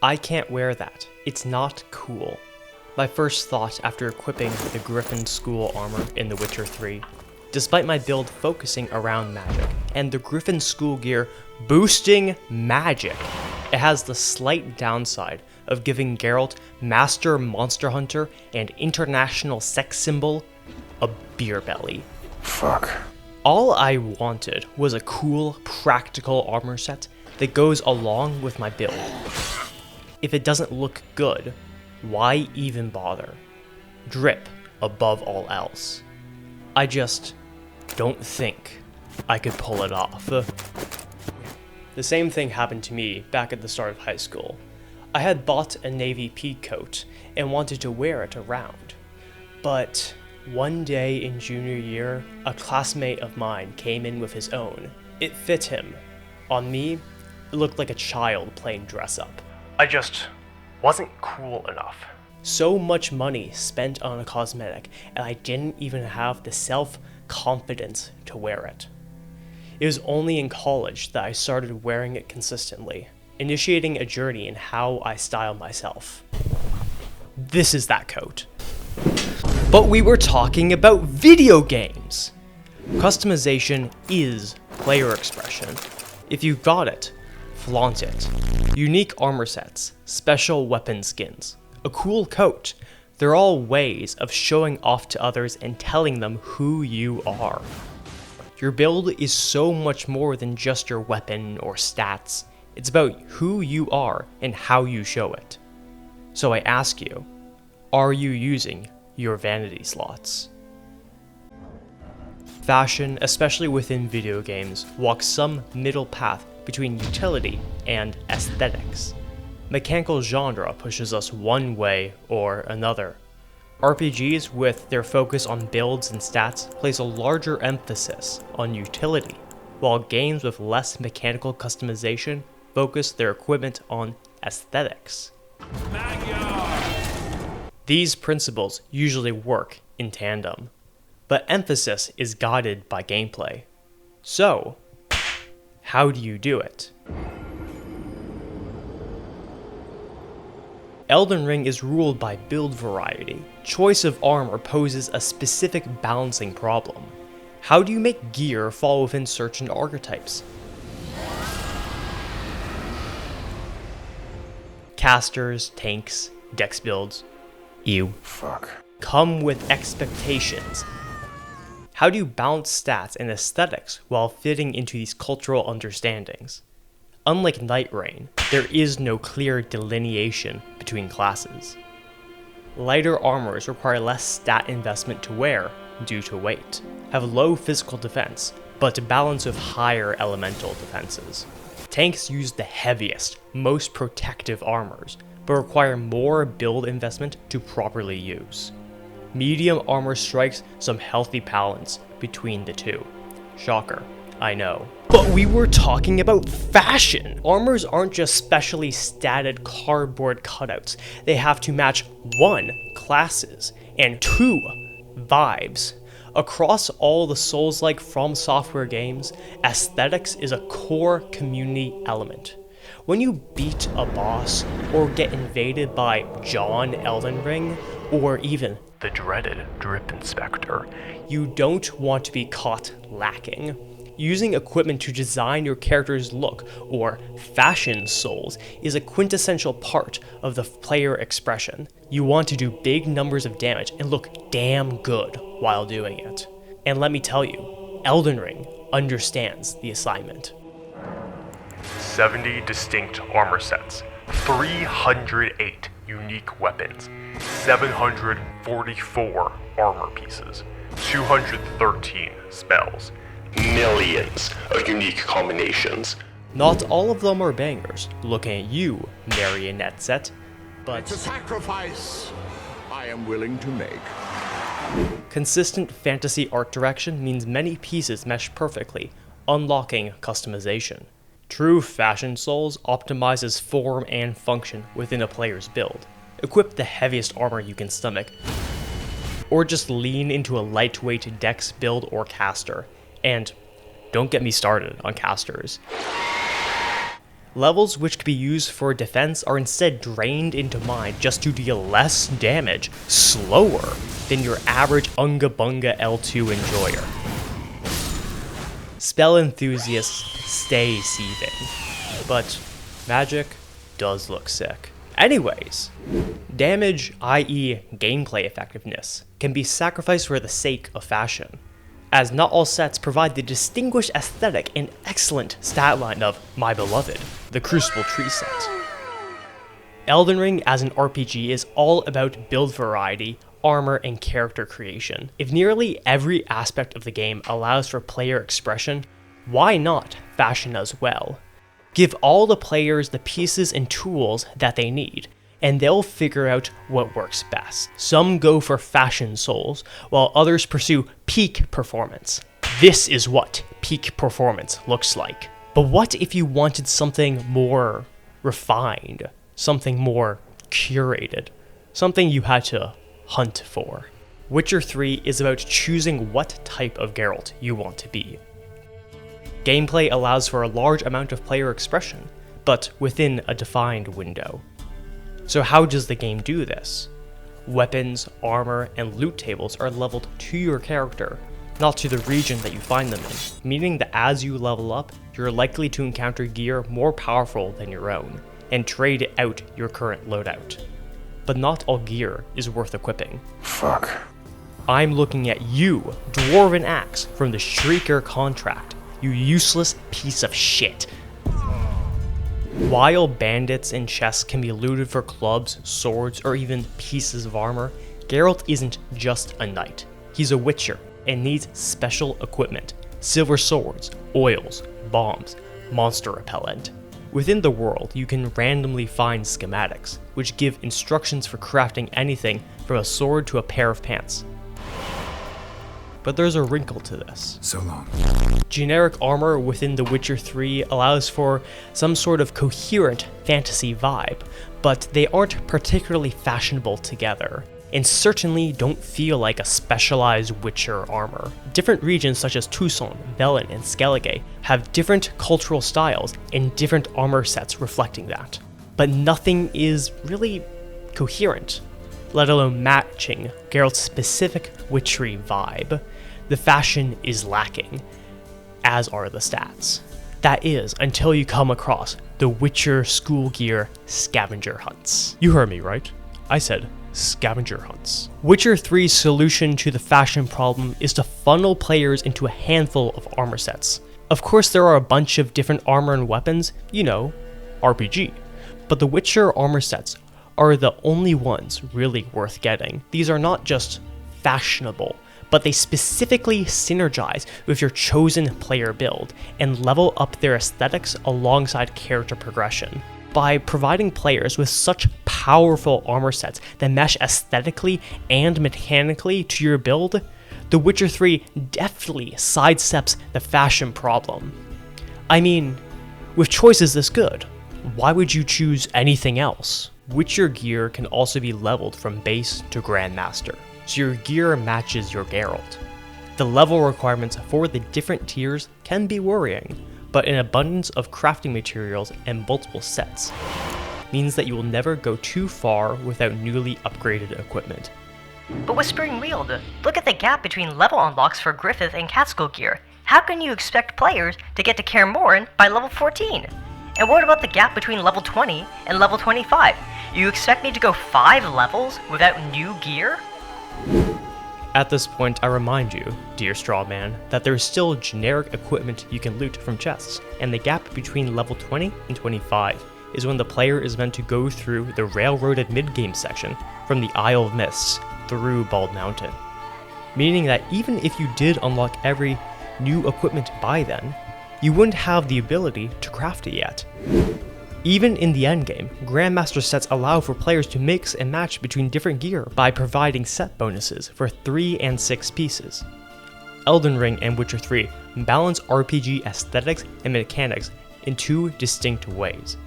I can't wear that. It's not cool. My first thought after equipping the Griffin School armor in The Witcher 3, despite my build focusing around magic, and the Griffin School gear boosting magic, it has the slight downside of giving Geralt, Master Monster Hunter and International Sex Symbol, a beer belly. Fuck. All I wanted was a cool, practical armor set that goes along with my build. If it doesn't look good, why even bother? Drip above all else. I just don't think I could pull it off. The same thing happened to me back at the start of high school. I had bought a navy pea coat and wanted to wear it around. But one day in junior year, a classmate of mine came in with his own. It fit him. On me, it looked like a child playing dress up. I just wasn't cool enough. So much money spent on a cosmetic, and I didn't even have the self-confidence to wear it. It was only in college that I started wearing it consistently, initiating a journey in how I style myself. This is that coat. But we were talking about video games! Customization is player expression. If you got it, flaunt it. Unique armor sets, special weapon skins, a cool coat, they're all ways of showing off to others and telling them who you are. Your build is so much more than just your weapon or stats. It's about who you are and how you show it. So I ask you, are you using your vanity slots? Fashion, especially within video games, walks some middle path between utility and aesthetics. Mechanical genre pushes us one way or another. RPGs, with their focus on builds and stats, place a larger emphasis on utility, while games with less mechanical customization focus their equipment on aesthetics. These principles usually work in tandem, but emphasis is guided by gameplay. So, how do you do it? Elden Ring is ruled by build variety. Choice of armor poses a specific balancing problem. How do you make gear fall within certain archetypes? Casters, tanks, dex builds, Fuck. come with expectations. How do you balance stats and aesthetics while fitting into these cultural understandings? Unlike Night Rain, there is no clear delineation between classes. Lighter armors require less stat investment to wear due to weight, have low physical defense, but a balance of higher elemental defenses. Tanks use the heaviest, most protective armors, but require more build investment to properly use. Medium armor strikes some healthy balance between the two. Shocker, I know. But we were talking about fashion! Armors aren't just specially statted cardboard cutouts. They have to match 1. Classes, and 2. Vibes. Across all the Souls-like From Software games, aesthetics is a core community element. When you beat a boss, or get invaded by John Elden Ring, or even the dreaded Drip Inspector, you don't want to be caught lacking. Using equipment to design your character's look, or fashion souls, is a quintessential part of the player expression. You want to do big numbers of damage and look damn good while doing it. And let me tell you, Elden Ring understands the assignment. 70 distinct armor sets, 308 unique weapons, 744 armor pieces, 213 spells, millions of unique combinations. Not all of them are bangers, looking at you, marionette set, but it's a sacrifice I am willing to make. Consistent fantasy art direction means many pieces mesh perfectly, unlocking customization. True Fashion Souls optimizes form and function within a player's build. Equip the heaviest armor you can stomach, or just lean into a lightweight dex build or caster. And don't get me started on casters. Levels which could be used for defense are instead drained into mine just to deal less damage, slower than your average Unga Bunga L2 enjoyer. Spell enthusiasts stay seething, but magic does look sick. Anyways, damage, i.e. gameplay effectiveness, can be sacrificed for the sake of fashion, as not all sets provide the distinguished aesthetic and excellent stat line of my beloved, the Crucible Tree set. Elden Ring as an RPG is all about build variety, armor, and character creation. If nearly every aspect of the game allows for player expression, why not fashion as well? Give all the players the pieces and tools that they need, and they'll figure out what works best. Some go for fashion souls, while others pursue peak performance. This is what peak performance looks like. But what if you wanted something more refined, something more curated, something you had to hunt for? Witcher 3 is about choosing what type of Geralt you want to be. Gameplay allows for a large amount of player expression, but within a defined window. So how does the game do this? Weapons, armor, and loot tables are leveled to your character, not to the region that you find them in, meaning that as you level up, you're likely to encounter gear more powerful than your own, and trade out your current loadout. But not all gear is worth equipping. Fuck. I'm looking at you, Dwarven Axe, from the Shrieker contract, you useless piece of shit. While bandits and chests can be looted for clubs, swords, or even pieces of armor, Geralt isn't just a knight. He's a witcher and needs special equipment, silver swords, oils, bombs, monster repellent. Within the world, you can randomly find schematics, which give instructions for crafting anything from a sword to a pair of pants. But there's a wrinkle to this. So long. Generic armor within The Witcher 3 allows for some sort of coherent fantasy vibe, but they aren't particularly fashionable together, and certainly don't feel like a specialized Witcher armor. Different regions such as Tucson, Velen, and Skellige have different cultural styles and different armor sets reflecting that, but nothing is really coherent, let alone matching Geralt's specific witchery vibe. The fashion is lacking, as are the stats. That is, until you come across the Witcher school gear scavenger hunts. You heard me, right? I said scavenger hunts. Witcher 3's solution to the fashion problem is to funnel players into a handful of armor sets. Of course, there are a bunch of different armor and weapons, you know, RPG. But the Witcher armor sets are the only ones really worth getting. These are not just fashionable, but they specifically synergize with your chosen player build and level up their aesthetics alongside character progression. By providing players with such powerful armor sets that mesh aesthetically and mechanically to your build, The Witcher 3 deftly sidesteps the fashion problem. I mean, with choices this good, why would you choose anything else? Witcher gear can also be leveled from base to Grandmaster, so your gear matches your Geralt. The level requirements for the different tiers can be worrying, but an abundance of crafting materials and multiple sets means that you will never go too far without newly upgraded equipment. But Whispering Weald, look at the gap between level unlocks for Griffith and Catskill gear. How can you expect players to get to Kaer Morhen by level 14? And what about the gap between level 20 and level 25? You expect me to go 5 levels without new gear? At this point, I remind you, dear Strawman, that there is still generic equipment you can loot from chests, and the gap between level 20 and 25 is when the player is meant to go through the railroaded mid-game section from the Isle of Mists through Bald Mountain. Meaning that even if you did unlock every new equipment by then, you wouldn't have the ability to craft it yet. Even in the endgame, Grandmaster sets allow for players to mix and match between different gear by providing set bonuses for 3 and 6 pieces. Elden Ring and Witcher 3 balance RPG aesthetics and mechanics in 2 distinct ways.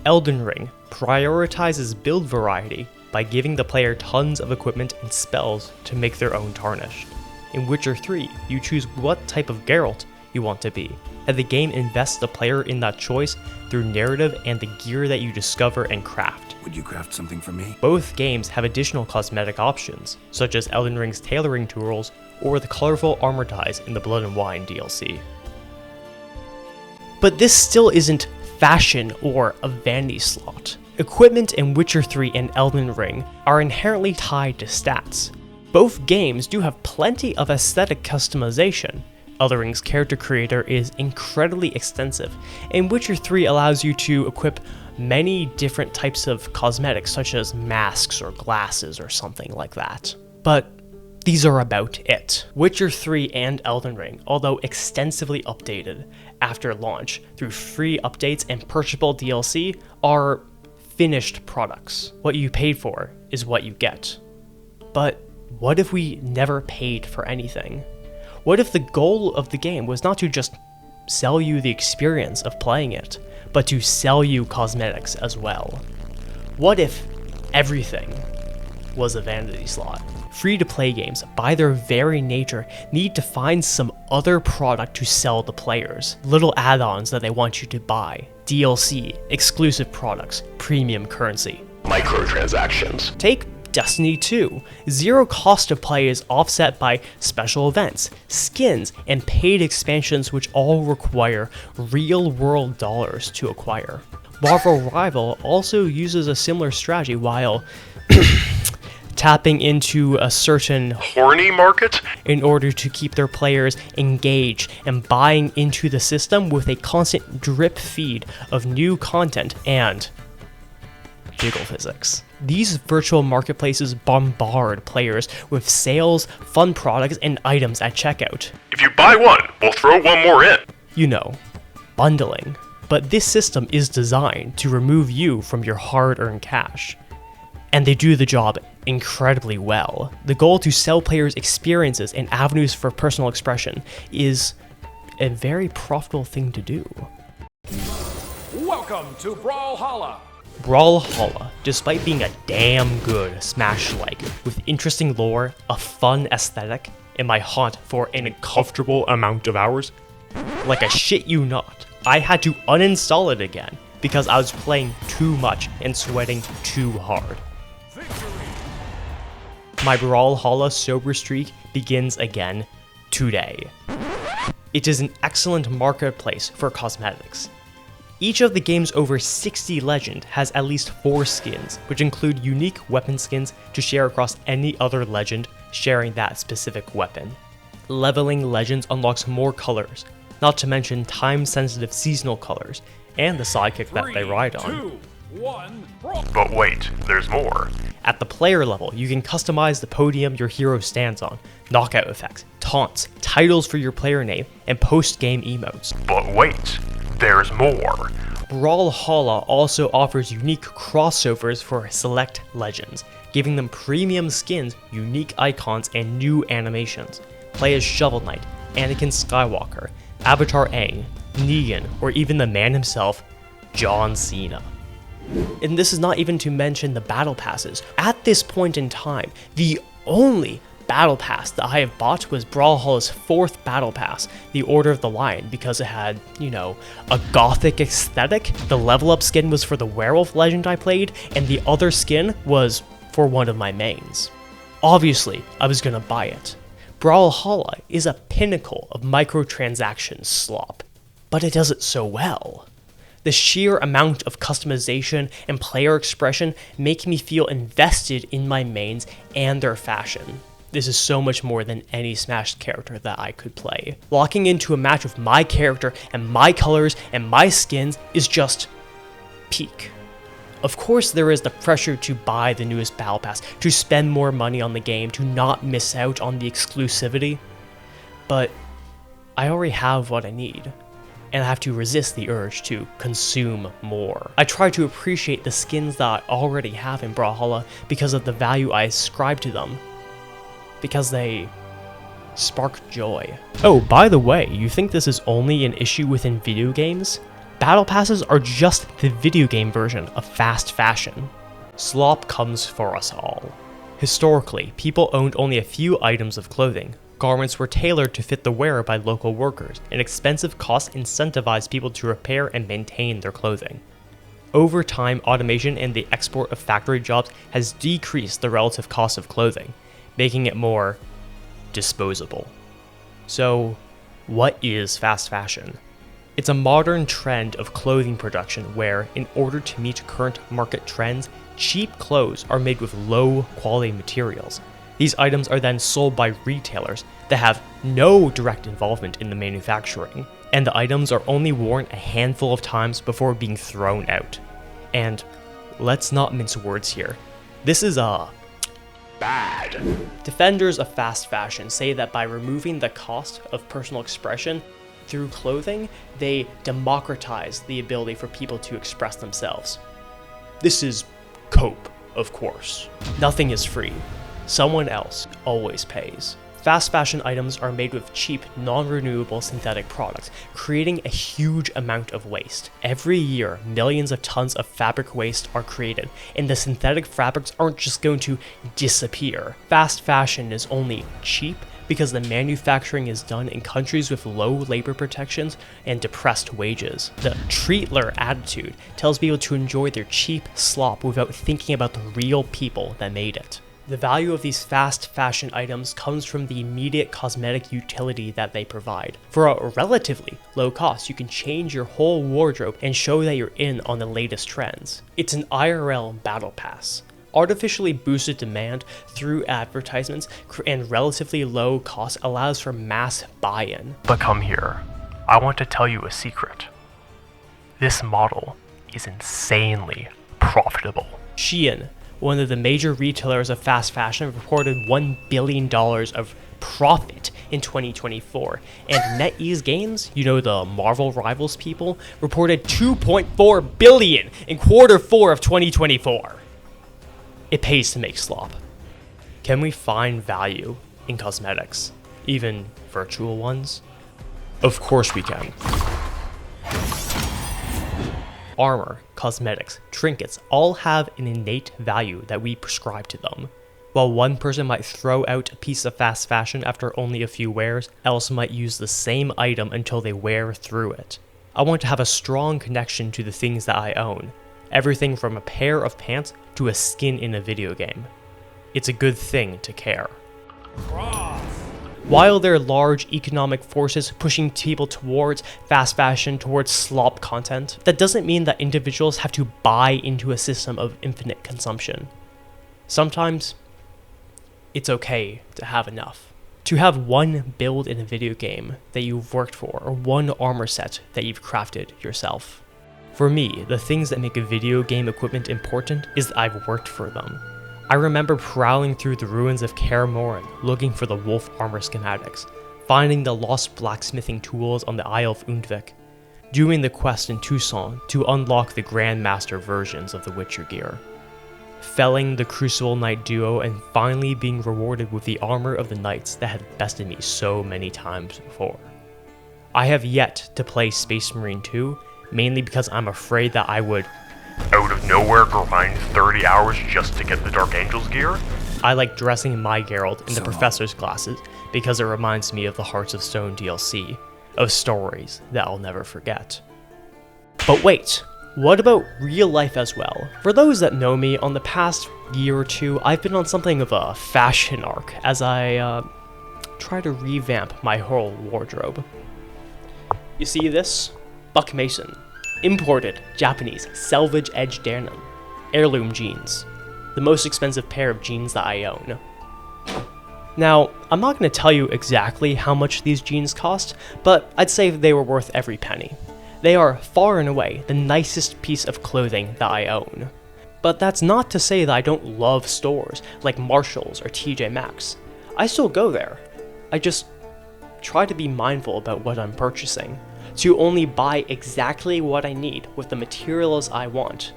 Elden Ring prioritizes build variety by giving the player tons of equipment and spells to make their own tarnished. In Witcher 3, you choose what type of Geralt you want to be, and the game invests the player in that choice through narrative and the gear that you discover and craft. Would you craft something for me? Both games have additional cosmetic options, such as Elden Ring's tailoring tools or the colorful armor dyes in the Blood and Wine DLC. But this still isn't fashion or a vanity slot. Equipment in Witcher 3 and Elden Ring are inherently tied to stats. Both games do have plenty of aesthetic customization. Elden Ring's character creator is incredibly extensive, and Witcher 3 allows you to equip many different types of cosmetics such as masks or glasses or something like that. But these are about it. Witcher 3 and Elden Ring, although extensively updated after launch through free updates and purchasable DLC, are finished products. What you paid for is what you get. But what if we never paid for anything? What if the goal of the game was not to just sell you the experience of playing it, but to sell you cosmetics as well? What if everything was a vanity slot? Free-to-play games, by their very nature, need to find some other product to sell the players. Little add-ons that they want you to buy, DLC, exclusive products, premium currency. Microtransactions. Take Destiny 2. Zero cost to play is offset by special events, skins, and paid expansions which all require real-world dollars to acquire. Marvel Rival also uses a similar strategy while tapping into a certain Horny market? in order to keep their players engaged and buying into the system with a constant drip feed of new content and jiggle physics. These virtual marketplaces bombard players with sales, fun products, and items at checkout. If you buy one, we'll throw one more in. You know, bundling. But this system is designed to remove you from your hard-earned cash. And they do the job incredibly well. The goal to sell players experiences and avenues for personal expression is a very profitable thing to do. Welcome to Brawlhalla. Brawlhalla, despite being a damn good Smash-like, with interesting lore, a fun aesthetic, and my haunt for an uncomfortable amount of hours, like I shit you not, I had to uninstall it again because I was playing too much and sweating too hard. My Brawlhalla sober streak begins again today. It is an excellent marketplace for cosmetics. Each of the game's over 60 legend has at least 4 skins, which include unique weapon skins to share across any other legend sharing that specific weapon. Leveling legends unlocks more colors, not to mention time-sensitive seasonal colors, and the sidekick that they ride on. 3, 2, 1, brawl. But wait, there's more. At the player level, you can customize the podium your hero stands on, knockout effects, taunts, titles for your player name, and post-game emotes. But wait, there's more. Brawlhalla also offers unique crossovers for select legends, giving them premium skins, unique icons, and new animations. Play as Shovel Knight, Anakin Skywalker, Avatar Aang, Negan, or even the man himself, John Cena. And this is not even to mention the battle passes. At this point in time, the only battle pass that I have bought was Brawlhalla's 4th battle pass, the Order of the Lion, because it had, you know, a gothic aesthetic. The level up skin was for the werewolf legend I played, and the other skin was for one of my mains. Obviously, I was gonna buy it. Brawlhalla is a pinnacle of microtransaction slop, but it does it so well. The sheer amount of customization and player expression make me feel invested in my mains and their fashion. This is so much more than any Smash character that I could play. Walking into a match with my character and my colors and my skins is just peak. Of course, there is the pressure to buy the newest battle pass, to spend more money on the game, to not miss out on the exclusivity, but I already have what I need, and I have to resist the urge to consume more. I try to appreciate the skins that I already have in Brawlhalla because of the value I ascribe to them, because they spark joy. Oh, by the way, you think this is only an issue within video games? Battle passes are just the video game version of fast fashion. Slop comes for us all. Historically, people owned only a few items of clothing, Garments were tailored to fit the wearer by local workers, and expensive costs incentivized people to repair and maintain their clothing. Over time, automation and the export of factory jobs has decreased the relative cost of clothing, making it more disposable. So, what is fast fashion? It's a modern trend of clothing production where, in order to meet current market trends, cheap clothes are made with low quality materials. These items are then sold by retailers that have no direct involvement in the manufacturing, and the items are only worn a handful of times before being thrown out. And let's not mince words here. This is bad. Defenders of fast fashion say that by removing the cost of personal expression through clothing, they democratize the ability for people to express themselves. This is cope, of course. Nothing is free. Someone else always pays. Fast fashion items are made with cheap, non-renewable synthetic products, creating a huge amount of waste. Every year, millions of tons of fabric waste are created, and the synthetic fabrics aren't just going to disappear. Fast fashion is only cheap because the manufacturing is done in countries with low labor protections and depressed wages. The treatler attitude tells people to enjoy their cheap slop without thinking about the real people that made it. The value of these fast fashion items comes from the immediate cosmetic utility that they provide. For a relatively low cost, you can change your whole wardrobe and show that you're in on the latest trends. It's an IRL battle pass. Artificially boosted demand through advertisements and relatively low cost allows for mass buy-in. But come here. I want to tell you a secret. This model is insanely profitable. Shein, one of the major retailers of fast fashion, reported $1 billion of profit in 2024. And NetEase Games, you know, the Marvel Rivals people, reported $2.4 billion in Q4 of 2024. It pays to make slop. Can we find value in cosmetics, even virtual ones? Of course we can. Armor, cosmetics, trinkets all have an innate value that we prescribe to them. While one person might throw out a piece of fast fashion after only a few wears, else might use the same item until they wear through it. I want to have a strong connection to the things that I own. Everything from a pair of pants to a skin in a video game. It's a good thing to care. While there are large economic forces pushing people towards fast fashion, towards slop content, that doesn't mean that individuals have to buy into a system of infinite consumption. Sometimes, it's okay to have enough. To have one build in a video game that you've worked for, or one armor set that you've crafted yourself. For me, the things that make a video game equipment important is that I've worked for them. I remember prowling through the ruins of Kaer Morhen looking for the wolf armor schematics, finding the lost blacksmithing tools on the Isle of Undvik, doing the quest in Tucson to unlock the Grandmaster versions of the Witcher gear, felling the Crucible Knight duo, and finally being rewarded with the armor of the knights that had bested me so many times before. I have yet to play Space Marine 2, mainly because I'm afraid that I would Out of nowhere grind 30 hours just to get the Dark Angel's gear? I like dressing my Geralt in the professor's glasses because it reminds me of the Hearts of Stone DLC, of stories that I'll never forget. But wait, what about real life as well? For those that know me, on the past year or two, I've been on something of a fashion arc as I try to revamp my whole wardrobe. You see this? Buck Mason. Imported Japanese selvage edge denim. Heirloom jeans. The most expensive pair of jeans that I own. Now, I'm not going to tell you exactly how much these jeans cost, but I'd say they were worth every penny. They are far and away the nicest piece of clothing that I own. But that's not to say that I don't love stores like Marshall's or TJ Maxx. I still go there. I just try to be mindful about what I'm purchasing, to only buy exactly what I need with the materials I want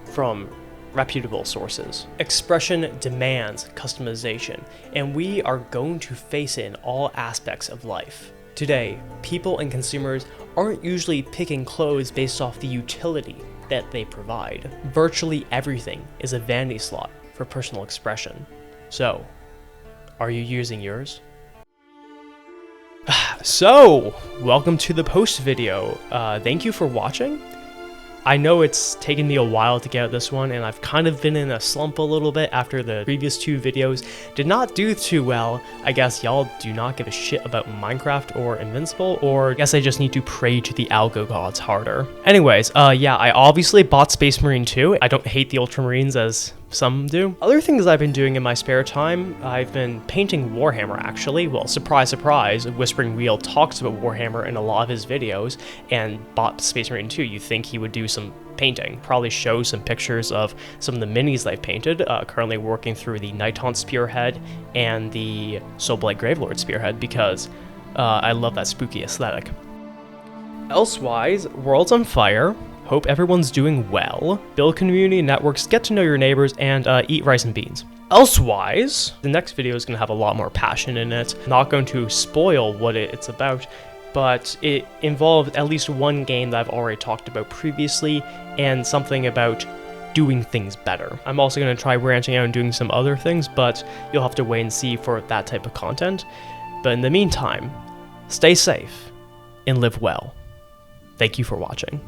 from reputable sources. Expression demands customization, and we are going to face it in all aspects of life. Today, people and consumers aren't usually picking clothes based off the utility that they provide. Virtually everything is a vanity slot for personal expression. So, are you using yours? So, welcome to the post video. Thank you for watching. I know it's taken me a while to get out this one, and I've kind of been in a slump a little bit after the previous 2 videos did not do too well. I guess y'all do not give a shit about Minecraft or Invincible, or I guess I just need to pray to the algo gods harder. Anyways, yeah, I obviously bought Space Marine 2. I don't hate the Ultramarines as some do. Other things I've been doing in my spare time, I've been painting Warhammer actually. Well, surprise, surprise, Whispering Wheel talks about Warhammer in a lot of his videos and bought Space Marine 2. You'd think he would do some painting, probably show some pictures of some of the minis I've painted. Currently working through the Nighthaunt Spearhead and the Soulblight Gravelord Spearhead because I love that spooky aesthetic. Elsewise, World's on Fire. Hope everyone's doing well. Build community networks, get to know your neighbors, and eat rice and beans. Elsewise, the next video is going to have a lot more passion in it. Not going to spoil what it's about, but it involved at least one game that I've already talked about previously, and something about doing things better. I'm also going to try branching out and doing some other things, but you'll have to wait and see for that type of content. But in the meantime, stay safe and live well. Thank you for watching.